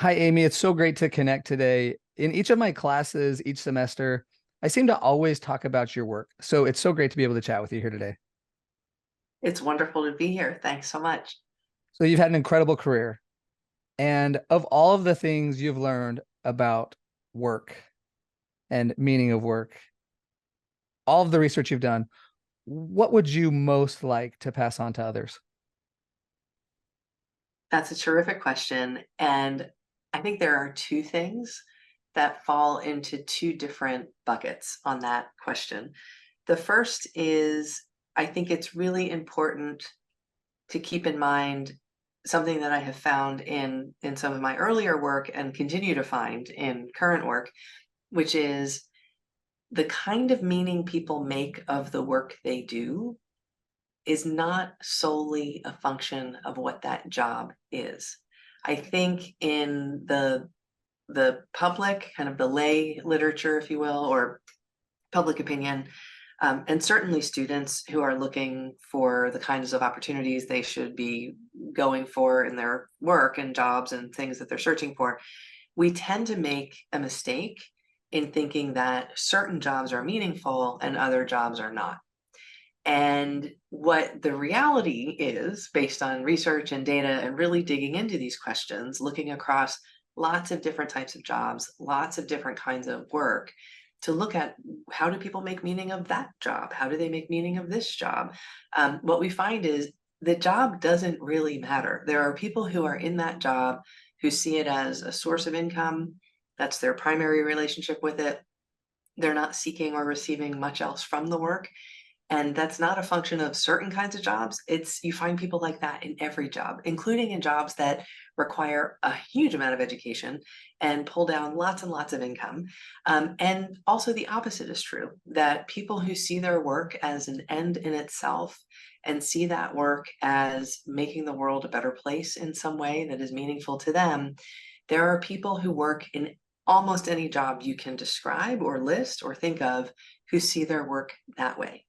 Hi, Amy. It's so great to connect today. In each of my classes, each semester, I seem to always talk about your work. So it's so great to be able to chat with you here today. It's wonderful to be here. Thanks so much. So you've had an incredible career. And of all of the things you've learned about work and meaning of work, all of the research you've done, what would you most like to pass on to others? That's a terrific question. And I think there are two things that fall into two different buckets on that question. The first is I think it's really important to keep in mind something that I have found in some of my earlier work and continue to find in current work, which is the kind of meaning people make of the work they do is not solely a function of what that job is. I think in the public, kind of the lay literature, if you will, or public opinion, and certainly students who are looking for the kinds of opportunities they should be going for in their work and jobs and things that they're searching for, we tend to make a mistake in thinking that certain jobs are meaningful and other jobs are not. And what the reality is, based on research and data and really digging into these questions, looking across lots of different types of jobs, lots of different kinds of work, to look at how do people make meaning of that job? How do they make meaning of this job? What we find is the job doesn't really matter. There are people who are in that job who see it as a source of income. That's their primary relationship with it. They're not seeking or receiving much else from the work, and that's not a function of certain kinds of jobs. It's you find people like that in every job, including in jobs that require a huge amount of education and pull down lots and lots of income. And also the opposite is true, that people who see their work as an end in itself and see that work as making the world a better place in some way that is meaningful to them, there are people who work in almost any job you can describe or list or think of who see their work that way.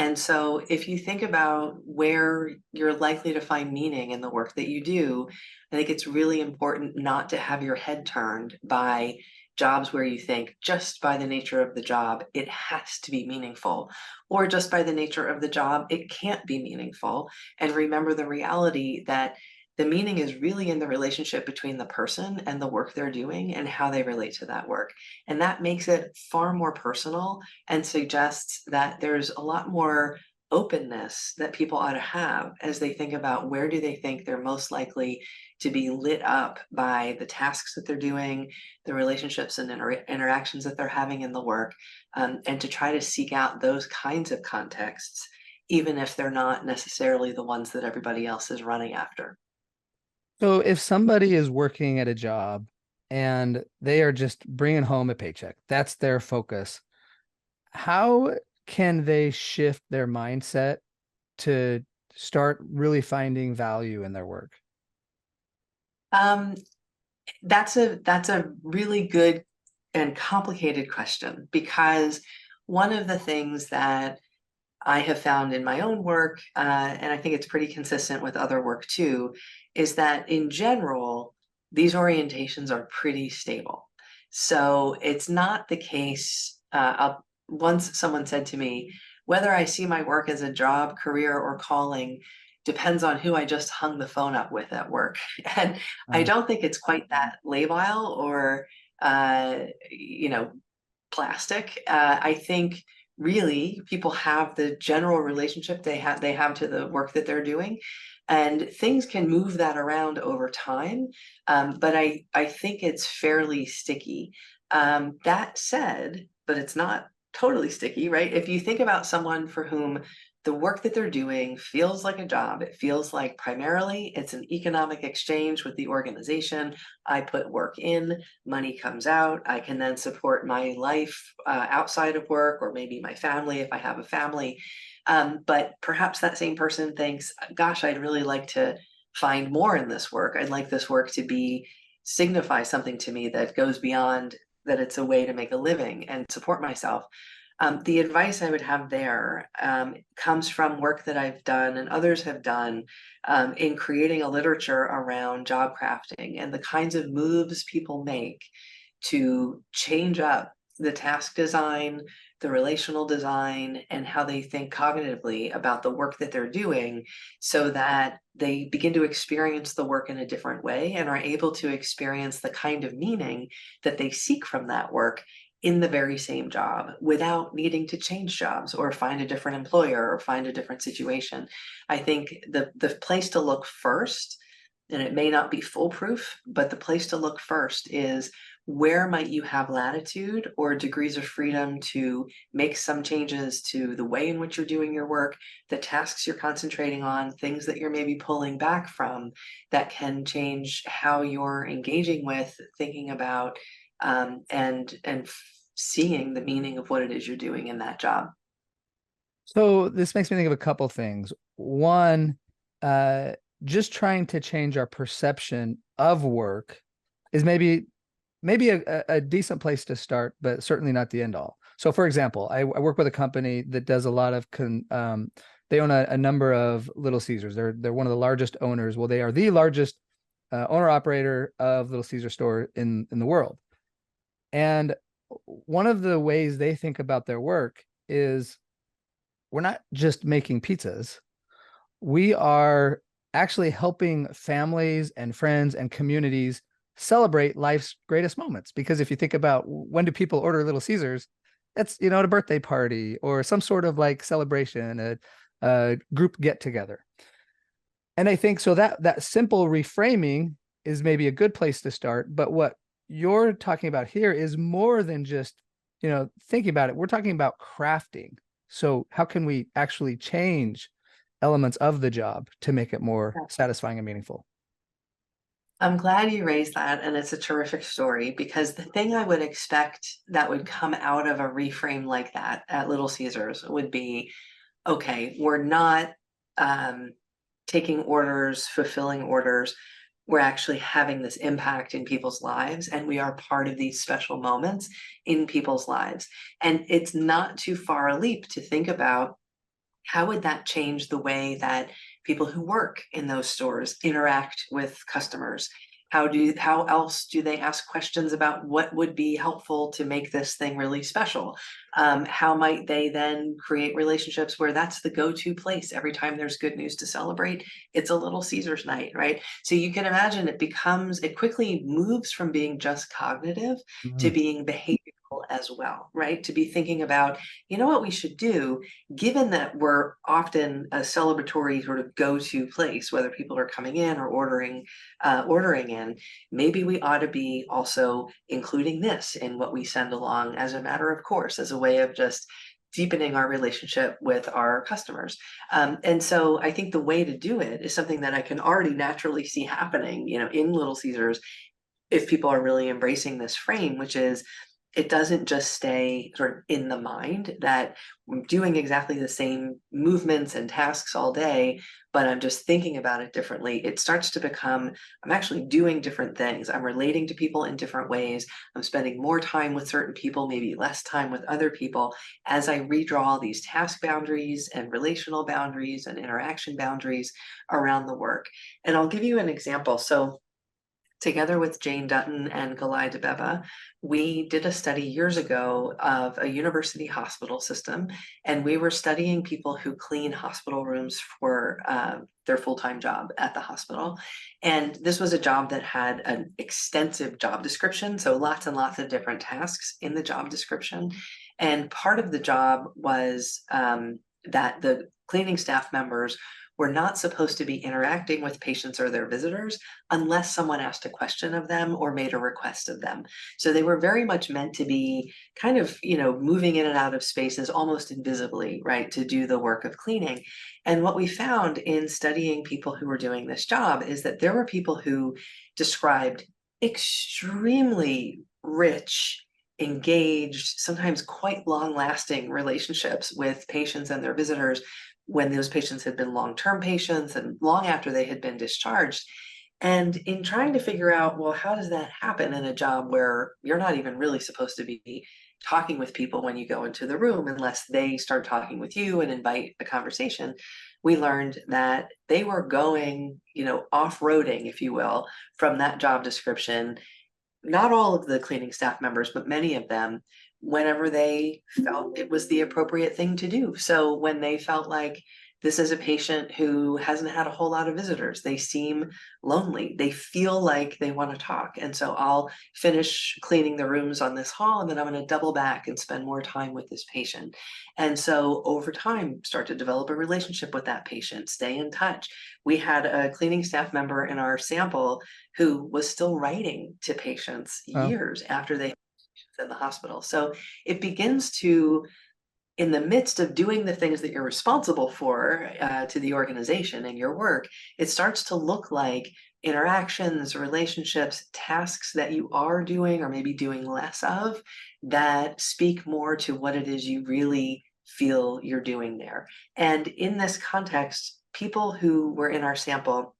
And so if you think about where you're likely to find meaning in the work that you do, I think it's really important not to have your head turned by jobs where you think just by the nature of the job, it has to be meaningful, or just by the nature of the job, it can't be meaningful. And remember the reality that the meaning is really in the relationship between the person and the work they're doing and how they relate to that work. And that makes it far more personal and suggests that there's a lot more openness that people ought to have as they think about where do they think they're most likely to be lit up by the tasks that they're doing, the relationships and interactions that they're having in the work, and to try to seek out those kinds of contexts, even if they're not necessarily the ones that everybody else is running after. So if somebody is working at a job and they are just bringing home a paycheck, that's their focus. How can they shift their mindset to start really finding value in their work? Um, that's a really good and complicated question because one of the things that I have found in my own work, and I think it's pretty consistent with other work too, is that in general, these orientations are pretty stable. So it's not the case. Once someone said to me, whether I see my work as a job, career, or calling depends on who I just hung the phone up with at work. And I Uh, don't think it's quite that labile or, uh, you know, plastic. I think really people have the general relationship they have to the work that they're doing, and things can move that around over time. But I think it's fairly sticky. That said, but it's not totally sticky, right? If you think about someone for whom the work that they're doing feels like a job, it feels like primarily it's an economic exchange with the organization. I put work in, money comes out. I can then support my life outside of work, or maybe my family if I have a family. But perhaps that same person thinks, gosh, I'd really like to find more in this work. I'd like this work to be signify something to me that goes beyond that it's a way to make a living and support myself. The advice I would have there comes from work that I've done and others have done in creating a literature around job crafting and the kinds of moves people make to change up the task design, the relational design, and how they think cognitively about the work that they're doing so that they begin to experience the work in a different way and are able to experience the kind of meaning that they seek from that work in the very same job without needing to change jobs or find a different employer or find a different situation. I think the place to look first, and it may not be foolproof, but the place to look first is where might you have latitude or degrees of freedom to make some changes to the way in which you're doing your work, the tasks you're concentrating on, things that you're maybe pulling back from that can change how you're engaging with, thinking about, and seeing the meaning of what it is you're doing in that job. So this makes me think of a couple things. One, just trying to change our perception of work is maybe a decent place to start, but certainly not the end all. So for example, I work with a company that does a lot of they own a number of Little Caesars. They're one of the largest owners. Well, they are the largest owner operator of Little Caesar store in the world. And one of the ways they think about their work is we're not just making pizzas. We are actually helping families and friends and communities celebrate life's greatest moments. Because if you think about when do people order Little Caesars, that's, at a birthday party or some sort of like celebration, a group get together. And I think so that simple reframing is maybe a good place to start. But what you're talking about here is more than just, thinking about it. We're talking about crafting. So how can we actually change elements of the job to make it more satisfying and meaningful? I'm glad you raised that, and it's a terrific story because the thing I would expect that would come out of a reframe like that at Little Caesars would be, okay, we're not taking orders, fulfilling orders. We're actually having this impact in people's lives, and we are part of these special moments in people's lives. And it's not too far a leap to think about how would that change the way that people who work in those stores interact with customers? How else do they ask questions about what would be helpful to make this thing really special? How might they then create relationships where that's the go-to place every time there's good news to celebrate? It's a Little Caesars night, right? So you can imagine it quickly moves from being just cognitive to Mhm. being behavioral as well, right? To be thinking about, what we should do, given that we're often a celebratory sort of go-to place, whether people are coming in or ordering in, maybe we ought to be also including this in what we send along as a matter of course, as a way of just deepening our relationship with our customers. And so I think the way to do it is something that I can already naturally see happening, in Little Caesars if people are really embracing this frame, which is it doesn't just stay sort of in the mind that I'm doing exactly the same movements and tasks all day, but I'm just thinking about it differently. It starts to become, I'm actually doing different things. I'm relating to people in different ways. I'm spending more time with certain people, maybe less time with other people as I redraw these task boundaries and relational boundaries and interaction boundaries around the work. And I'll give you an example. So together with Jane Dutton and Galai Debeba, we did a study years ago of a university hospital system, and we were studying people who clean hospital rooms for their full-time job at the hospital. And this was a job that had an extensive job description, so lots and lots of different tasks in the job description. And part of the job was that the cleaning staff members were not supposed to be interacting with patients or their visitors unless someone asked a question of them or made a request of them. So they were very much meant to be kind of, moving in and out of spaces almost invisibly, right, to do the work of cleaning. And what we found in studying people who were doing this job is that there were people who described extremely rich, engaged, sometimes quite long lasting relationships with patients and their visitors when those patients had been long-term patients and long after they had been discharged. And in trying to figure out, well, how does that happen in a job where you're not even really supposed to be talking with people when you go into the room unless they start talking with you and invite a conversation? We learned that they were going, off-roading, if you will, from that job description. Not all of the cleaning staff members, but many of them, whenever they felt it was the appropriate thing to do. So when they felt like this is a patient who hasn't had a whole lot of visitors, they seem lonely, they feel like they want to talk. And so I'll finish cleaning the rooms on this hall and then I'm going to double back and spend more time with this patient. And so over time, start to develop a relationship with that patient, stay in touch. We had a cleaning staff member in our sample who was still writing to patients Oh, years after they had patients in the hospital. So it begins to, in the midst of doing the things that you're responsible for to the organization and your work, it starts to look like interactions, relationships, tasks that you are doing or maybe doing less of that speak more to what it is you really feel you're doing there. And in this context, people who were in our sample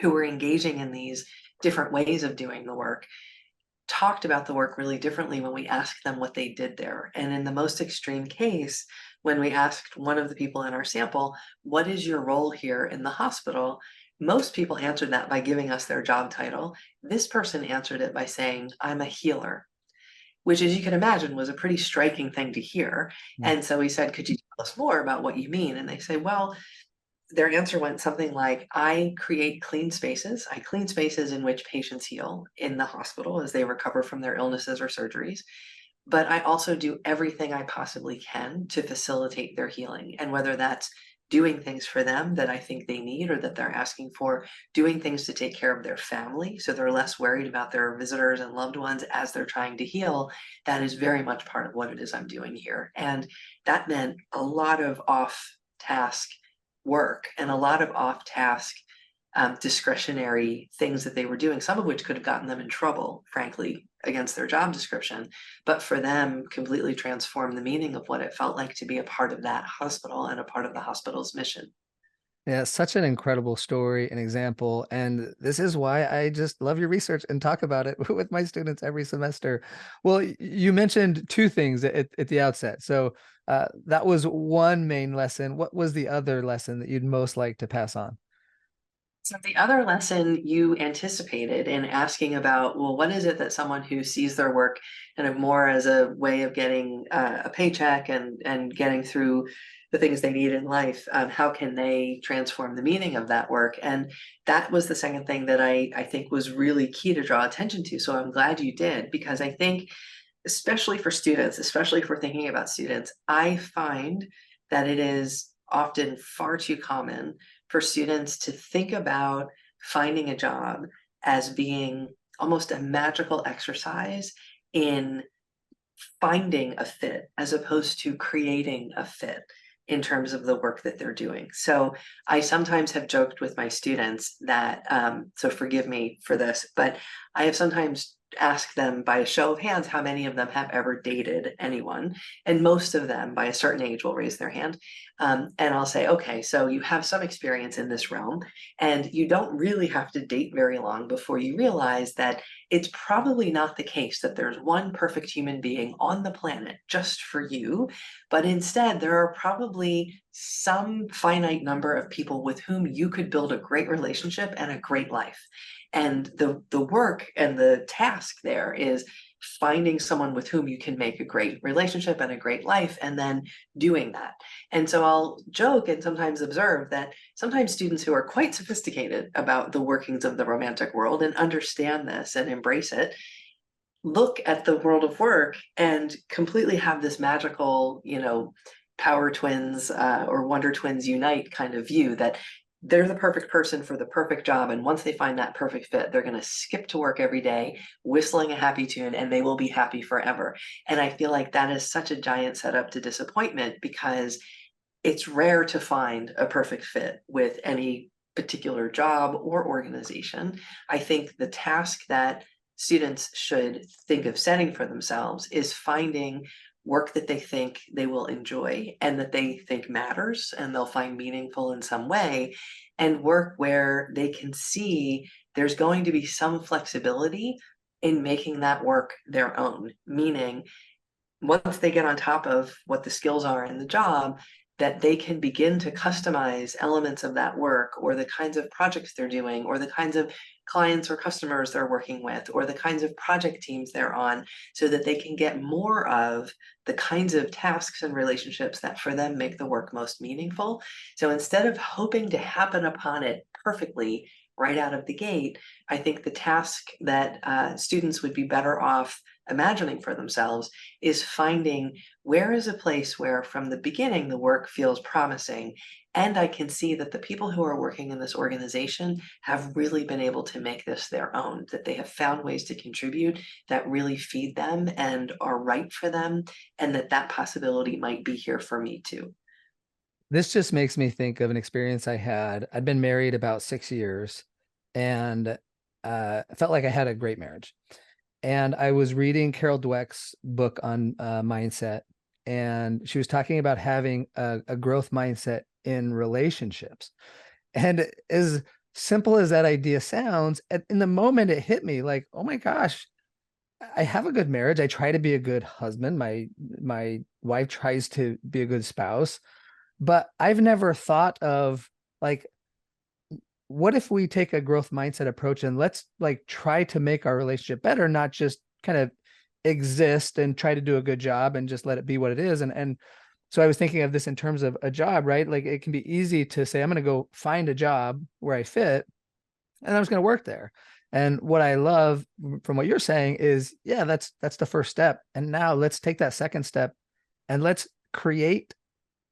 who were engaging in these different ways of doing the work talked about the work really differently when we asked them what they did there. And in the most extreme case, when we asked one of the people in our sample, what is your role here in the hospital? Most people answered that by giving us their job title. This person answered it by saying, I'm a healer, which, as you can imagine, was a pretty striking thing to hear. mm, And so we said, could you tell us more about what you mean? And they say, well, their answer went something like, I create clean spaces. I clean spaces in which patients heal in the hospital as they recover from their illnesses or surgeries. But I also do everything I possibly can to facilitate their healing. And whether that's doing things for them that I think they need or that they're asking for, doing things to take care of their family so they're less worried about their visitors and loved ones as they're trying to heal, that is very much part of what it is I'm doing here. And that meant a lot of off task work and a lot of off task discretionary things that they were doing, some of which could have gotten them in trouble, frankly, against their job description, but for them, completely transformed the meaning of what it felt like to be a part of that hospital and a part of the hospital's mission. yeah, such an incredible story and example. And this is why I just love your research and talk about it with my students every semester. Well, you mentioned two things at the outset. So that was one main lesson. What was the other lesson that you'd most like to pass on? So the other lesson you anticipated in asking about, well, what is it that someone who sees their work kind of more as a way of getting a paycheck and getting through the things they need in life, how can they transform the meaning of that work? And that was the second thing that I think was really key to draw attention to. So I'm glad you did, because I think, especially for students, especially if we're thinking about students, I find that it is often far too common for students to think about finding a job as being almost a magical exercise in finding a fit as opposed to creating a fit in terms of the work that they're doing. So I sometimes have joked with my students that, so forgive me for this, but I have sometimes asked them by a show of hands how many of them have ever dated anyone. And most of them by a certain age will raise their hand. And I'll say, okay, so you have some experience in this realm, and you don't really have to date very long before you realize that it's probably not the case that there's one perfect human being on the planet just for you, but instead there are probably some finite number of people with whom you could build a great relationship and a great life. And the work and the task there is finding someone with whom you can make a great relationship and a great life, and then doing that. And so I'll joke and sometimes observe that sometimes students who are quite sophisticated about the workings of the romantic world and understand this and embrace it, look at the world of work and completely have this magical, power twins or wonder twins unite kind of view that they're the perfect person for the perfect job. And once they find that perfect fit, they're going to skip to work every day, whistling a happy tune, and they will be happy forever. And I feel like that is such a giant setup to disappointment, because it's rare to find a perfect fit with any particular job or organization. I think the task that students should think of setting for themselves is finding work that they think they will enjoy and that they think matters and they'll find meaningful in some way, and work where they can see there's going to be some flexibility in making that work their own, meaning once they get on top of what the skills are in the job, that they can begin to customize elements of that work or the kinds of projects they're doing or the kinds of clients or customers they're working with or the kinds of project teams they're on, so that they can get more of the kinds of tasks and relationships that for them make the work most meaningful. So instead of hoping to happen upon it perfectly right out of the gate, I think the task that students would be better off imagining for themselves is finding where is a place where from the beginning the work feels promising, and I can see that the people who are working in this organization have really been able to make this their own, that they have found ways to contribute that really feed them and are right for them, and that that possibility might be here for me too. This just makes me think of an experience I had. I'd been married about 6 years, and I felt like I had a great marriage. And I was reading Carol Dweck's book on mindset, and she was talking about having a growth mindset in relationships. And as simple as that idea sounds, in the moment it hit me like, oh my gosh, I have a good marriage. I try to be a good husband. My wife tries to be a good spouse, but I've never thought of like, what if we take a growth mindset approach and let's like try to make our relationship better, not just kind of exist and try to do a good job and just let it be what it is. And so I was thinking of this in terms of a job, right? Like it can be easy to say, I'm going to go find a job where I fit and I'm just going to work there. And what I love from what you're saying is, yeah, that's the first step. And now let's take that second step and let's create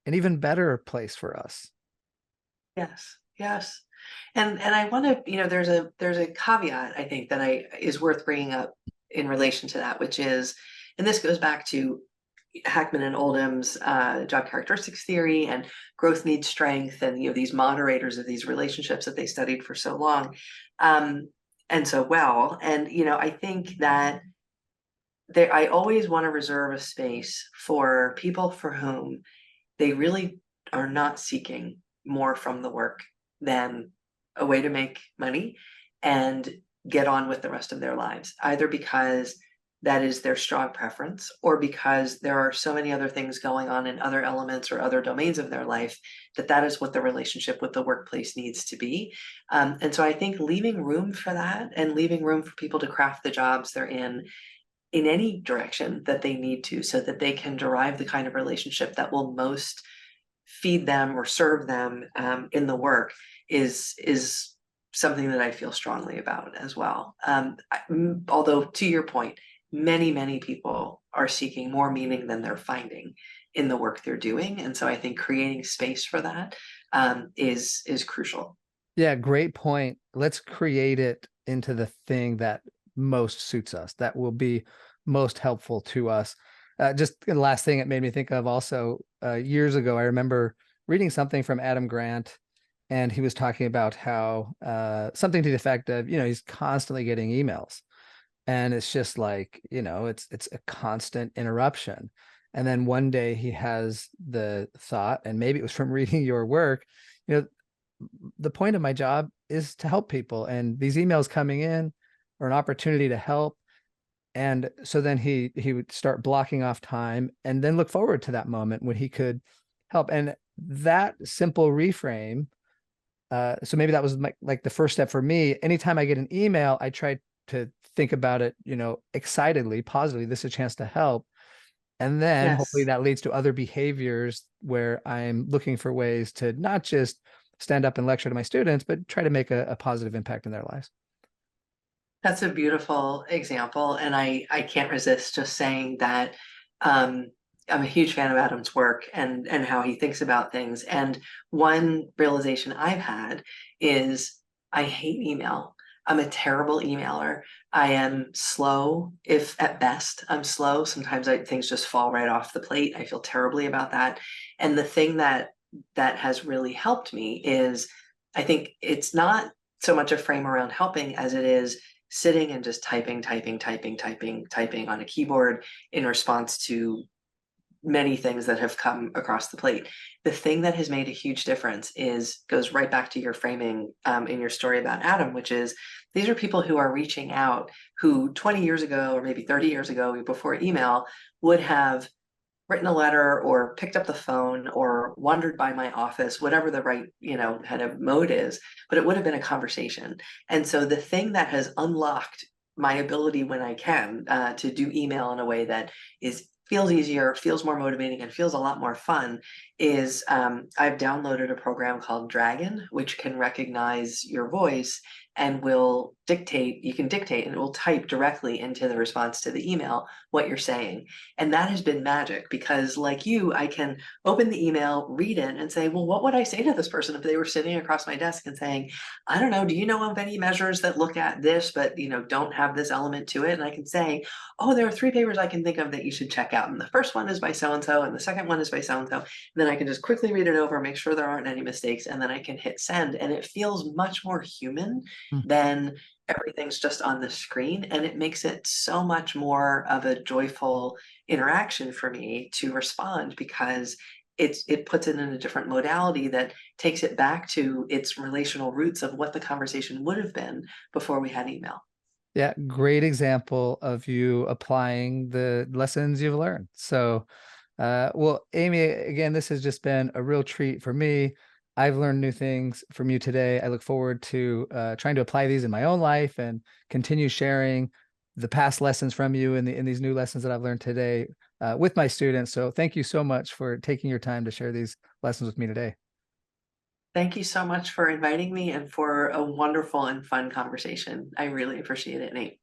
an even better place for us. Yes, yes. And I want to, there's a caveat I think that I is worth bringing up in relation to that, which is, and this goes back to Hackman and Oldham's job characteristics theory and growth needs strength, and these moderators of these relationships that they studied for so long, and so well. And I think that I always want to reserve a space for people for whom they really are not seeking more from the work than a way to make money and get on with the rest of their lives, either because that is their strong preference or because there are so many other things going on in other elements or other domains of their life that that is what the relationship with the workplace needs to be. And so I think leaving room for that and leaving room for people to craft the jobs they're in any direction that they need to, so that they can derive the kind of relationship that will most feed them or serve them in the work is something that I feel strongly about as well. Although to your point, many people are seeking more meaning than they're finding in the work they're doing, and so I think creating space for that is crucial. Yeah, great point. Let's create it into the thing that most suits us, that will be most helpful to us. Just the last thing it made me think of also, years ago, I remember reading something from Adam Grant, and he was talking about how something to the effect of, he's constantly getting emails, and it's just like, it's a constant interruption. And then one day he has the thought, and maybe it was from reading your work, the point of my job is to help people, and these emails coming in are an opportunity to help. And so then he would start blocking off time and then look forward to that moment when he could help. And that simple reframe, so maybe that was like the first step for me. Anytime I get an email, I try to think about it, excitedly, positively. This is a chance to help. And then hopefully Yes. that leads to other behaviors where I'm looking for ways to not just stand up and lecture to my students, but try to make a positive impact in their lives. That's a beautiful example, and I can't resist just saying that um, I'm a huge fan of Adam's work and how he thinks about things. And one realization I've had is I hate email. I'm a terrible emailer. I am slow, if at best I'm slow. Sometimes things just fall right off the plate. I feel terribly about that. And the thing that has really helped me is I think it's not so much a frame around helping as it is sitting and just typing on a keyboard in response to many things that have come across the plate. The thing that has made a huge difference goes right back to your framing in your story about Adam, which is these are people who are reaching out who 20 years ago or maybe 30 years ago before email would have written a letter or picked up the phone or wandered by my office, whatever the right, kind of mode is, but it would have been a conversation. And so the thing that has unlocked my ability when I can to do email in a way that feels easier, feels more motivating, and feels a lot more fun is I've downloaded a program called Dragon, which can recognize your voice and will dictate, you can dictate and it will type directly into the response to the email what you're saying. And that has been magic because, like you, I can open the email, read it, and say, well, what would I say to this person if they were sitting across my desk and saying, I don't know, do you know of any measures that look at this, but don't have this element to it? And I can say, oh, there are 3 papers I can think of that you should check out. And the first one is by so-and-so, and the second one is by so-and-so. And then I can just quickly read it over, make sure there aren't any mistakes, and then I can hit send. And it feels much more human than everything's just on the screen, and it makes it so much more of a joyful interaction for me to respond because it puts it in a different modality that takes it back to its relational roots of what the conversation would have been before we had email. Yeah, great example of you applying the lessons you've learned. So, well, Amy, again, this has just been a real treat for me. I've learned new things from you today. I look forward to trying to apply these in my own life and continue sharing the past lessons from you and in these new lessons that I've learned today with my students. So thank you so much for taking your time to share these lessons with me today. Thank you so much for inviting me and for a wonderful and fun conversation. I really appreciate it, Nate.